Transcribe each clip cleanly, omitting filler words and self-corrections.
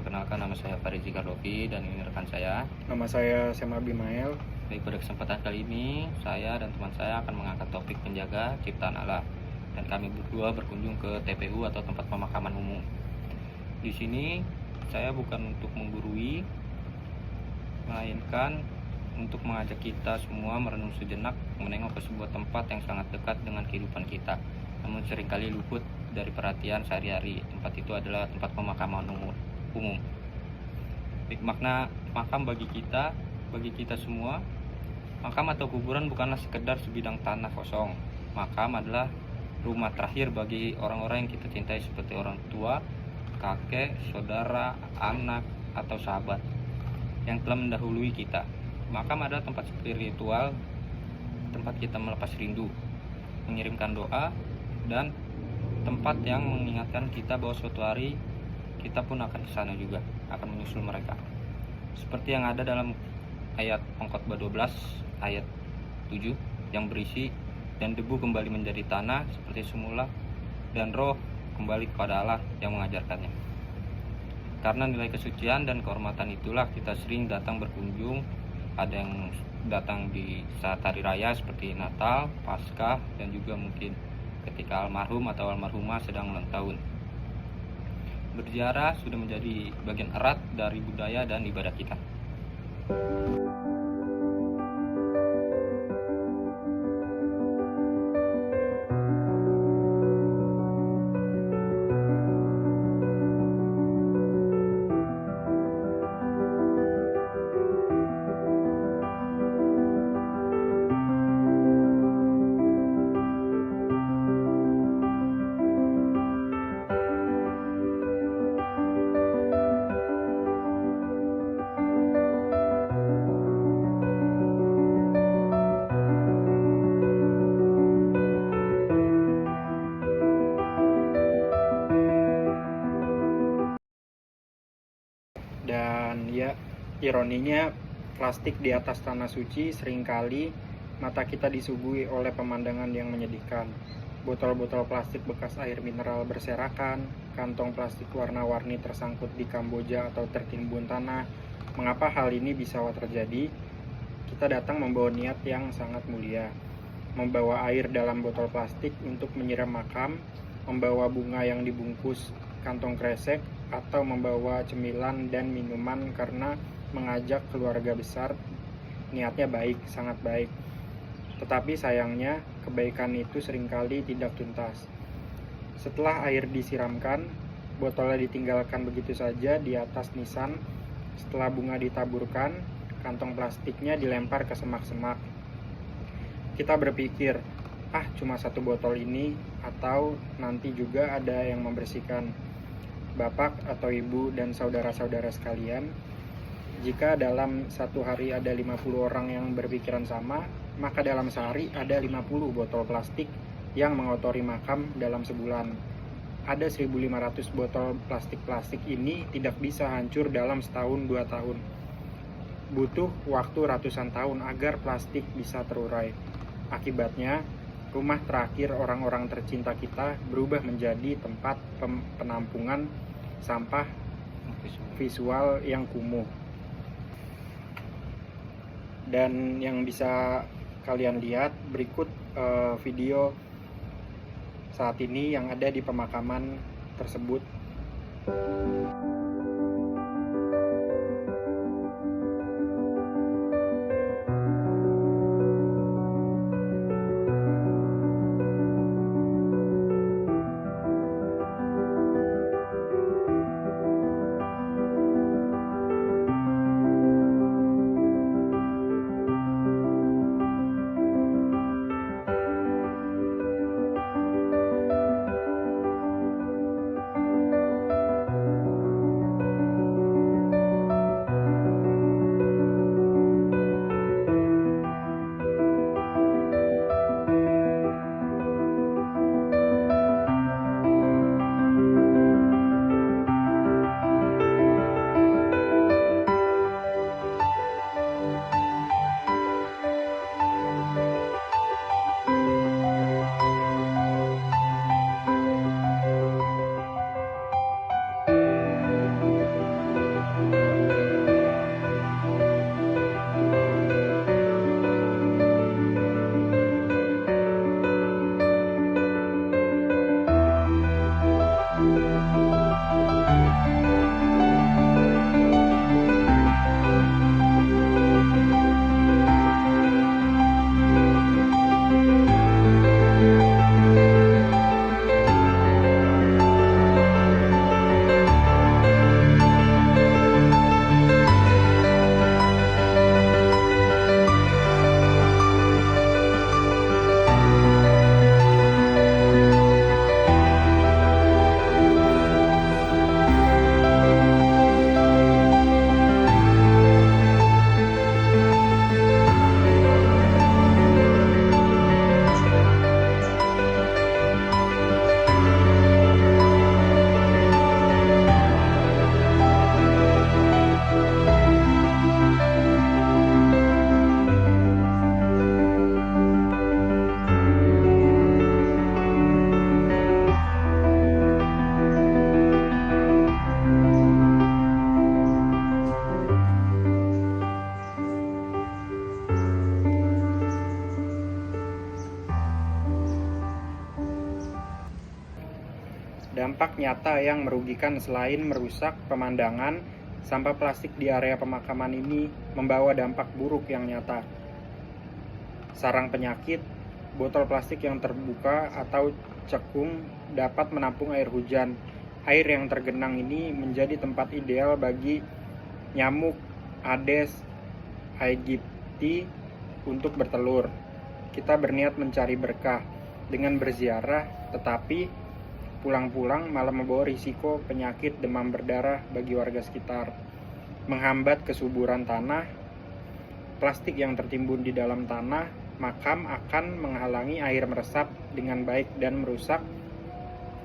Perkenalkan, nama saya Farizi Kardovi dan ini rekan saya. Nama saya Sema Bimael. Baik, pada kesempatan kali ini saya dan teman saya akan mengangkat topik penjaga ciptaan Allah, dan kami berdua berkunjung ke TPU atau tempat pemakaman umum. Di sini saya bukan untuk menggurui, melainkan untuk mengajak kita semua merenung sejenak, menengok ke sebuah tempat yang sangat dekat dengan kehidupan kita, namun seringkali luput dari perhatian sehari-hari. Tempat itu adalah tempat pemakaman umum. Makna makam bagi kita semua, makam atau kuburan bukanlah sekedar sebidang tanah kosong. Makam adalah rumah terakhir bagi orang-orang yang kita cintai, seperti orang tua, kakek, saudara, anak, atau sahabat yang telah mendahului kita. Makam adalah tempat spiritual, tempat kita melepas rindu, mengirimkan doa, dan tempat yang mengingatkan kita bahwa suatu hari kita pun akan ke sana juga, akan menyusul mereka. Seperti yang ada dalam ayat Pengkhotbah 12 ayat 7 yang berisi, dan debu kembali menjadi tanah seperti semula, dan roh kembali kepada Allah yang mengajarkannya. Karena nilai kesucian dan kehormatan itulah kita sering datang berkunjung. Ada yang datang di saat hari raya seperti Natal, Paskah, dan juga mungkin ketika almarhum atau almarhumah sedang ulang tahun. Berziarah sudah menjadi bagian erat dari budaya dan ibadah kita. Dan ya, ironinya, plastik di atas tanah suci seringkali mata kita disuguhi oleh pemandangan yang menyedihkan. Botol-botol plastik bekas air mineral berserakan, kantong plastik warna-warni tersangkut di Kamboja atau tertimbun tanah. Mengapa hal ini bisa terjadi? Kita datang membawa niat yang sangat mulia, membawa air dalam botol plastik untuk menyiram makam, membawa bunga yang dibungkus kantong kresek, atau membawa cemilan dan minuman karena mengajak keluarga besar. Niatnya baik, sangat baik. Tetapi sayangnya, kebaikan itu seringkali tidak tuntas. Setelah air disiramkan, botolnya ditinggalkan begitu saja di atas nisan. Setelah bunga ditaburkan, kantong plastiknya dilempar ke semak-semak. Kita berpikir, cuma satu botol ini, atau nanti juga ada yang membersihkan. Bapak atau ibu dan saudara-saudara sekalian, jika dalam satu hari ada 50 orang yang berpikiran sama, maka dalam sehari ada 50 botol plastik yang mengotori makam dalam sebulan. Ada 1.500 botol plastik ini tidak bisa hancur dalam setahun 2 tahun. Butuh waktu ratusan tahun agar plastik bisa terurai. Akibatnya, rumah terakhir orang-orang tercinta kita berubah menjadi tempat penampungan sampah visual yang kumuh. Dan yang bisa kalian lihat berikut video saat ini yang ada di pemakaman tersebut. Dampak nyata yang merugikan selain merusak pemandangan, sampah plastik di area pemakaman ini membawa dampak buruk yang nyata. Sarang penyakit, botol plastik yang terbuka atau cekung dapat menampung air hujan. Air yang tergenang ini menjadi tempat ideal bagi nyamuk Aedes aegypti untuk bertelur. Kita berniat mencari berkah dengan berziarah, tetapi pulang-pulang malah membawa risiko penyakit demam berdarah bagi warga sekitar, menghambat kesuburan tanah. Plastik yang tertimbun di dalam tanah makam akan menghalangi air meresap dengan baik dan merusak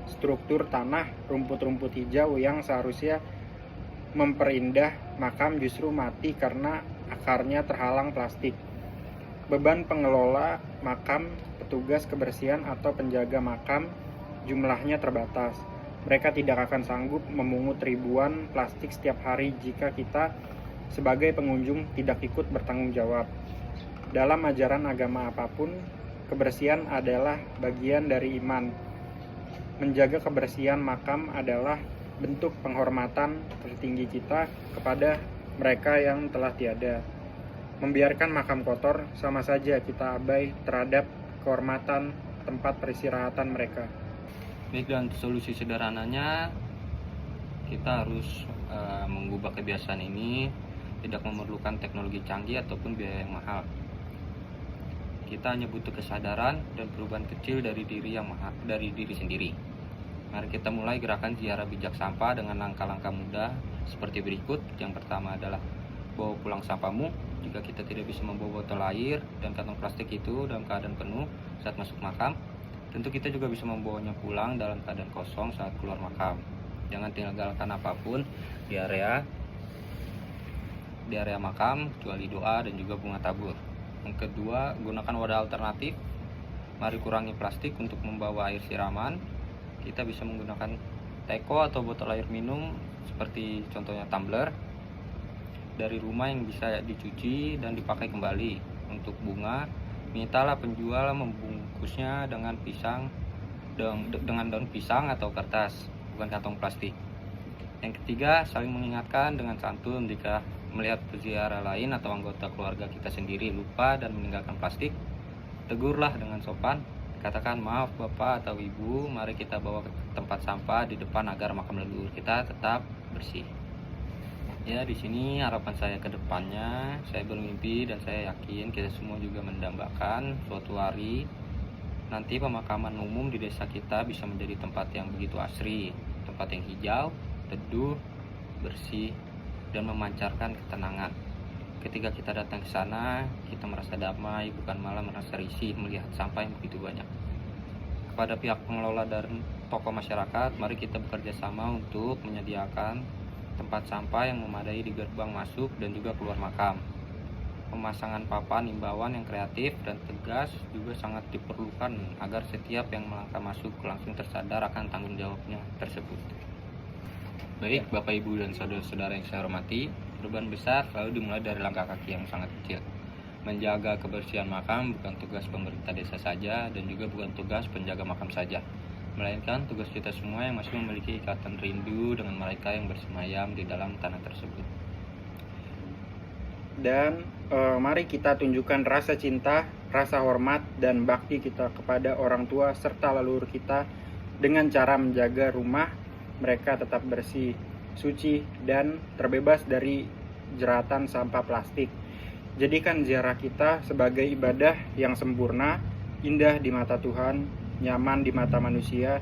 struktur tanah. Rumput-rumput hijau yang seharusnya memperindah makam justru mati karena akarnya terhalang plastik. Beban pengelola makam, petugas kebersihan atau penjaga makam jumlahnya terbatas. Mereka tidak akan sanggup memungut ribuan plastik setiap hari jika kita sebagai pengunjung tidak ikut bertanggung jawab. Dalam ajaran agama apapun, kebersihan adalah bagian dari iman. Menjaga kebersihan makam adalah bentuk penghormatan tertinggi kita kepada mereka yang telah tiada. Membiarkan makam kotor sama saja kita abai terhadap kehormatan tempat peristirahatan mereka. Baik, dan solusi sederhananya kita harus mengubah kebiasaan ini, tidak memerlukan teknologi canggih ataupun biaya yang mahal. Kita hanya butuh kesadaran dan perubahan kecil dari diri sendiri. Mari kita mulai gerakan ziarah bijak sampah dengan langkah-langkah mudah seperti berikut. Yang pertama adalah bawa pulang sampahmu. Jika kita tidak bisa membawa botol air dan kantong plastik itu dalam keadaan penuh saat masuk makam, tentu kita juga bisa membawanya pulang dalam keadaan kosong saat keluar makam. Jangan tinggalkan apapun di area makam kecuali doa dan juga bunga tabur. Yang kedua, gunakan wadah alternatif. Mari kurangi plastik untuk membawa air siraman. Kita bisa menggunakan teko atau botol air minum seperti contohnya tumbler dari rumah yang bisa dicuci dan dipakai kembali. Untuk bunga, mintalah penjual membungkusnya dengan daun pisang atau kertas, bukan kantong plastik. Yang ketiga, saling mengingatkan dengan santun. Jika melihat peziarah lain atau anggota keluarga kita sendiri lupa dan meninggalkan plastik, tegurlah dengan sopan. Katakan, maaf Bapak atau Ibu, mari kita bawa ke tempat sampah di depan agar makam leluhur kita tetap bersih. Ya, di sini harapan saya ke depannya, saya bermimpi dan saya yakin kita semua juga mendambakan suatu hari nanti pemakaman umum di desa kita bisa menjadi tempat yang begitu asri, tempat yang hijau, teduh, bersih, dan memancarkan ketenangan. Ketika kita datang ke sana, kita merasa damai, bukan malah merasa risih melihat sampah yang begitu banyak. Kepada pihak pengelola dan tokoh masyarakat, mari kita bekerja sama untuk menyediakan tempat sampah yang memadai di gerbang masuk dan juga keluar makam. Pemasangan papan imbauan yang kreatif dan tegas juga sangat diperlukan agar setiap yang melangkah masuk langsung tersadar akan tanggung jawabnya tersebut. Baik, Bapak Ibu dan saudara-saudara yang saya hormati, perubahan besar selalu dimulai dari langkah kaki yang sangat kecil. Menjaga kebersihan makam bukan tugas pemerintah desa saja dan juga bukan tugas penjaga makam saja, melainkan tugas kita semua yang masih memiliki ikatan rindu dengan mereka yang bersemayam di dalam tanah tersebut. Dan mari kita tunjukkan rasa cinta, rasa hormat, dan bakti kita kepada orang tua serta leluhur kita dengan cara menjaga rumah mereka tetap bersih, suci, dan terbebas dari jeratan sampah plastik. Jadikan ziarah kita sebagai ibadah yang sempurna, indah di mata Tuhan, nyaman di mata manusia.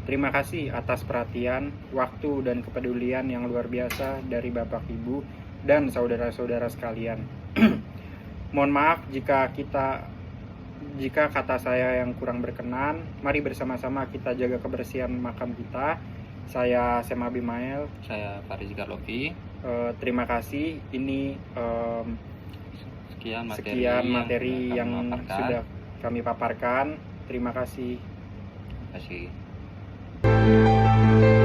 Terima kasih atas perhatian, waktu, dan kepedulian yang luar biasa dari Bapak Ibu dan saudara-saudara sekalian. Mohon maaf jika kata saya yang kurang berkenan. Mari bersama-sama kita jaga kebersihan makam kita. Saya Sema Abimael. Saya Faris Garlovi. Terima kasih. Ini sekian materi yang sudah kami paparkan. Terima kasih. Terima kasih.